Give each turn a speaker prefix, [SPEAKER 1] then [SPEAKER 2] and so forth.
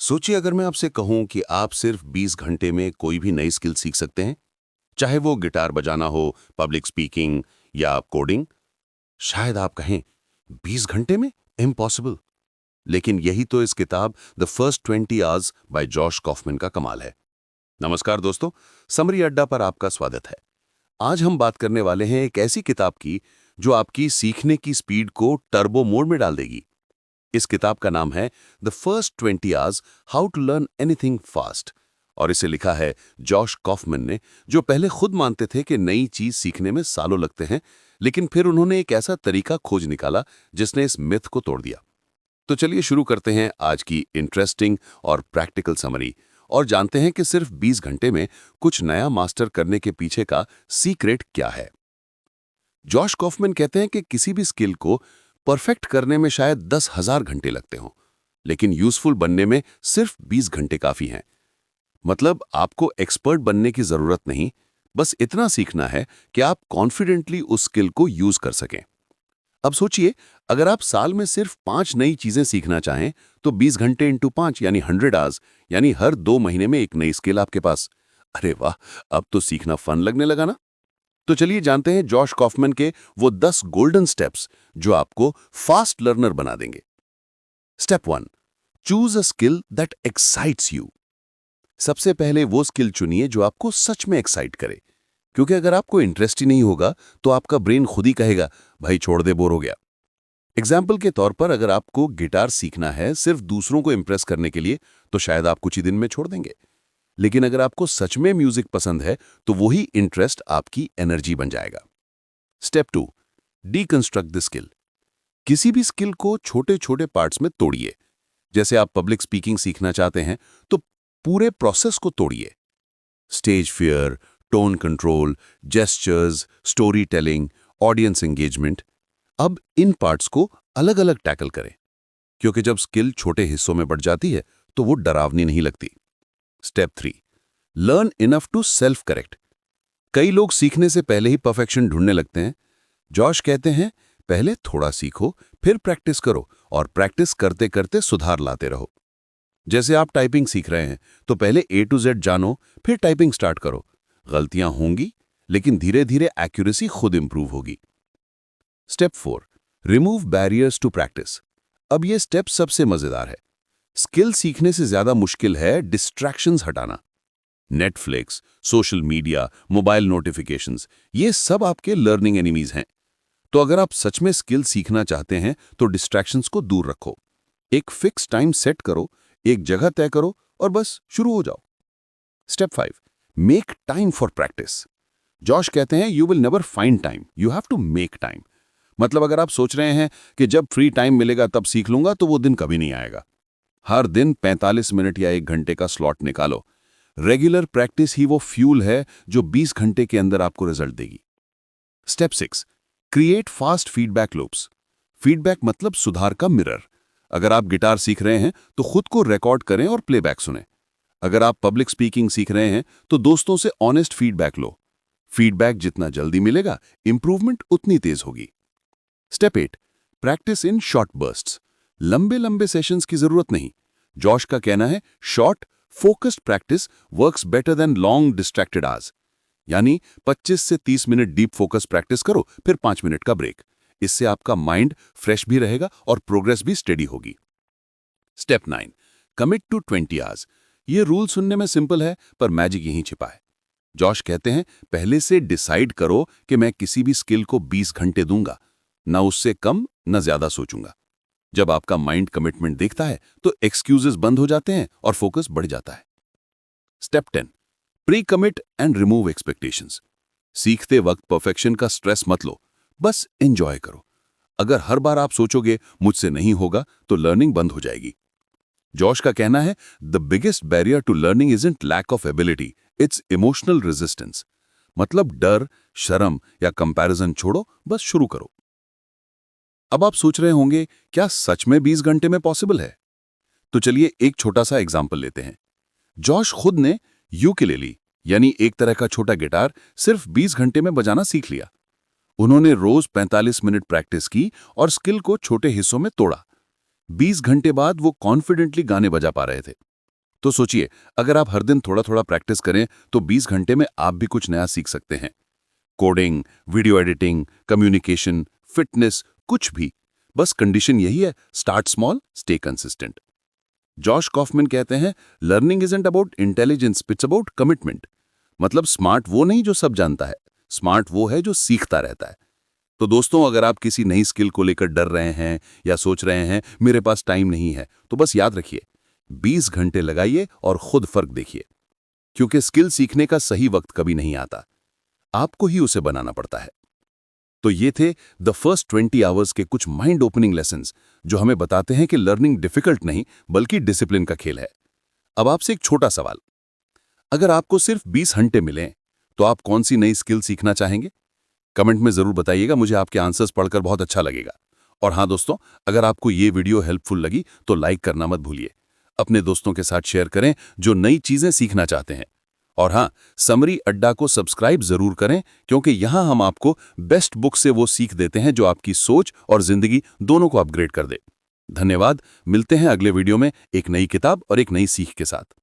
[SPEAKER 1] सोचिए अगर मैं आपसे कहूं कि आप सिर्फ 20 घंटे में कोई भी नई स्किल सीख सकते हैं, चाहे वो गिटार बजाना हो, पब्लिक स्पीकिंग या कोडिंग। शायद आप कहें 20 घंटे में इम्पॉसिबल। लेकिन यही तो इस किताब the first 20 hours bye Josh Kauffman का कमाल है। नमस्कार दोस्तों, समरी अड्डा पर आपका स्वागत है। आज हम बात करने वाले हैं एक ऐसी किताब की जो आपकी सीखने की स्पीड को टर्बो मोड में डाल देगी। इस किताब का नाम है the first 20 hours how to learn anything fast और इसे लिखा है जॉश कॉफमैन ने, जो पहले खुद मानते थे कि नई चीज सीखने में सालों लगते हैं, लेकिन फिर उन्होंने एक ऐसा तरीका खोज निकाला जिसने इस मिथ को तोड़ दिया। तो चलिए शुरू करते हैं आज की इंटरेस्टिंग और प्रैक्टिकल समरी और जानते हैं कि सिर्फ 20 घंटे में कुछ नया मास्टर करने के पीछे का सीक्रेट क्या है। जॉश कॉफमैन कहते हैं कि किसी भी स्किल को परफेक्ट करने में शायद 10,000 घंटे लगते हों, लेकिन यूजफुल बनने में सिर्फ 20 घंटे काफी हैं। मतलब आपको एक्सपर्ट बनने की जरूरत नहीं, बस इतना सीखना है कि आप कॉन्फिडेंटली उस स्किल को यूज कर सकें। अब सोचिए, अगर आप साल में सिर्फ 5 नई चीजें सीखना चाहें तो 20 घंटे इंटू 5 यानी 100 आवर्स, यानी हर 2 महीने में एक नई स्किल आपके पास। अरे वाह, अब तो सीखना फन लगने लगा ना। तो चलिए जानते हैं जॉश कॉफमैन के वो 10 गोल्डन स्टेप्स जो आपको फास्ट लर्नर बना देंगे। Step 1, choose a skill that excites you. सबसे पहले वो स्किल चुनिए जो आपको सच में एक्साइट करे, क्योंकि अगर आपको इंटरेस्ट ही नहीं होगा तो आपका ब्रेन खुद ही कहेगा भाई छोड़ दे, बोर हो गया। एग्जाम्पल के तौर पर अगर आपको गिटार सीखना है सिर्फ दूसरों को इंप्रेस करने के लिए, तो शायद आप कुछ ही दिन में छोड़ देंगे। लेकिन अगर आपको सच में म्यूजिक पसंद है तो वही इंटरेस्ट आपकी एनर्जी बन जाएगा। Step 2, deconstruct the skill. किसी भी स्किल को छोटे छोटे पार्ट्स में तोड़िए। जैसे आप पब्लिक स्पीकिंग सीखना चाहते हैं तो पूरे प्रोसेस को तोड़िए। Stage fear, tone control, gestures, story telling, audience engagement. अब इन पार्ट्स को अलग अलग टैकल करें, क्योंकि जब स्किल छोटे हिस्सों में बढ़ जाती है तो वो डरावनी नहीं लगती। Step 3, learn enough to self correct. कई लोग सीखने से पहले ही परफेक्शन ढूंढने लगते हैं। जॉश कहते हैं पहले थोड़ा सीखो, फिर प्रैक्टिस करो और प्रैक्टिस करते करते सुधार लाते रहो। जैसे आप टाइपिंग सीख रहे हैं तो पहले A to Z जानो, फिर टाइपिंग स्टार्ट करो। गलतियां होंगी, लेकिन धीरे धीरे एक्यूरेसी खुद इंप्रूव होगी। Step 4, remove barriers to practice. अब ये स्टेप सबसे मजेदार है। स्किल सीखने से ज्यादा मुश्किल है डिस्ट्रैक्शंस हटाना। Netflix, social media, mobile notifications, ये सब आपके लर्निंग एनिमीज हैं। तो अगर आप सच में स्किल सीखना चाहते हैं तो डिस्ट्रैक्शंस को दूर रखो। एक फिक्स टाइम सेट करो, एक जगह तय करो और बस शुरू हो जाओ। Step 5, make time for practice. Josh कहते हैं you will never find time, you have to make time. मतलब अगर आप सोच रहे हैं कि जब फ्री टाइम मिलेगा तब सीख लूंगा, तो वो दिन कभी नहीं आएगा। हर दिन 45 मिनट या 1 घंटे का स्लॉट निकालो। रेगुलर प्रैक्टिस ही वो फ्यूल है जो 20 घंटे के अंदर आपको रिजल्ट देगी। Step 6, create fast feedback loops. Feedback मतलब सुधार का मिरर। अगर आप गिटार सीख रहे हैं तो खुद को रिकॉर्ड करें और प्लेबैक सुनें। अगर आप पब्लिक स्पीकिंग सीख रहे हैं तो दोस्तों से ऑनेस्ट फीडबैक लो। फीडबैक जितना जल्दी मिलेगा, इंप्रूवमेंट उतनी तेज होगी। Step 8, practice in short bursts. लंबे लंबे सेशंस की जरूरत नहीं। जॉश का कहना है short focused practice works better than long distracted hours. यानी 25 से 30 मिनट डीप फोकस प्रैक्टिस करो, फिर 5 मिनट का ब्रेक। इससे आपका माइंड फ्रेश भी रहेगा और प्रोग्रेस भी स्टेडी होगी। Step 9, commit to 20 hours. ये रूल सुनने में सिंपल है, पर मैजिक यहीं छिपा है। जॉश कहते हैं पहले से डिसाइड करो कि मैं किसी भी स्किल को 20 घंटे दूंगा, ना उससे कम ना ज्यादा सोचूंगा। जब आपका माइंड कमिटमेंट देखता है तो एक्सक्यूजेस बंद हो जाते हैं और फोकस बढ़ जाता है। Step 10, pre commit and remove expectations. सीखते वक्त परफेक्शन का स्ट्रेस मत लो, बस एंजॉय करो। अगर हर बार आप सोचोगे मुझसे नहीं होगा तो लर्निंग बंद हो जाएगी। जॉश का कहना है the biggest barrier to learning isn't lack of ability, it's emotional resistance. मतलब डर, शर्म या कंपैरिजन छोड़ो, बस शुरू करो। अब आप सोच रहे होंगे क्या सच में 20 घंटे में पॉसिबल है? तो चलिए एक छोटा सा एग्जाम्पल लेते हैं। जॉश खुद ने यूकेलेली यानी एक तरह का छोटा गिटार सिर्फ 20 घंटे में बजाना सीख लिया। उन्होंने रोज 45 मिनट प्रैक्टिस की और स्किल को छोटे हिस्सों में तोड़ा। 20 घंटे बाद वो कॉन्फिडेंटली गाने बजा पा रहे थे। तो सोचिए, अगर आप हर दिन थोड़ा थोड़ा प्रैक्टिस करें तो 20 घंटे में आप भी कुछ नया सीख सकते हैं। Coding, video editing, communication, fitness, कुछ भी। बस कंडीशन यही है, start small, stay consistent. Josh Kauffman कहते हैं, learning isn't about intelligence, it's about commitment. मतलब स्मार्ट वो नहीं जो सब जानता है, स्मार्ट वो है जो सीखता रहता है। तो दोस्तों, अगर आप किसी नई स्किल को लेकर डर रहे हैं या सोच रहे हैं मेरे पास टाइम नहीं है, तो बस याद रखिए, 20 घंटे लगाइए और खुद फर्क देखिए। क्योंकि स्किल सीखने का सही वक्त कभी नहीं आता, आपको ही उसे बनाना पड़ता है। तो ये थे द फर्स्ट 20 आवर्स के कुछ माइंड ओपनिंग लेसन्स, जो हमें बताते हैं कि लर्निंग डिफिकल्ट नहीं बल्कि डिसिप्लिन का खेल है। अब आपसे एक छोटा सवाल, अगर आपको सिर्फ 20 घंटे मिलें तो आप कौन सी नई स्किल सीखना चाहेंगे? कमेंट में जरूर बताइएगा, मुझे आपके आंसर्स पढ़कर बहुत अच्छा लगेगा। और हाँ दोस्तों, अगर आपको ये वीडियो हेल्पफुल लगी तो लाइक करना मत भूलिए। अपने दोस्तों के साथ शेयर करें जो नई चीजें सीखना चाहते हैं। और हाँ, समरी अड्डा को सब्सक्राइब जरूर करें, क्योंकि यहाँ हम आपको बेस्ट बुक से वो सीख देते हैं जो आपकी सोच और जिंदगी दोनों को अपग्रेड कर दे। धन्यवाद। मिलते हैं अगले वीडियो में एक नई किताब और एक नई सीख के साथ।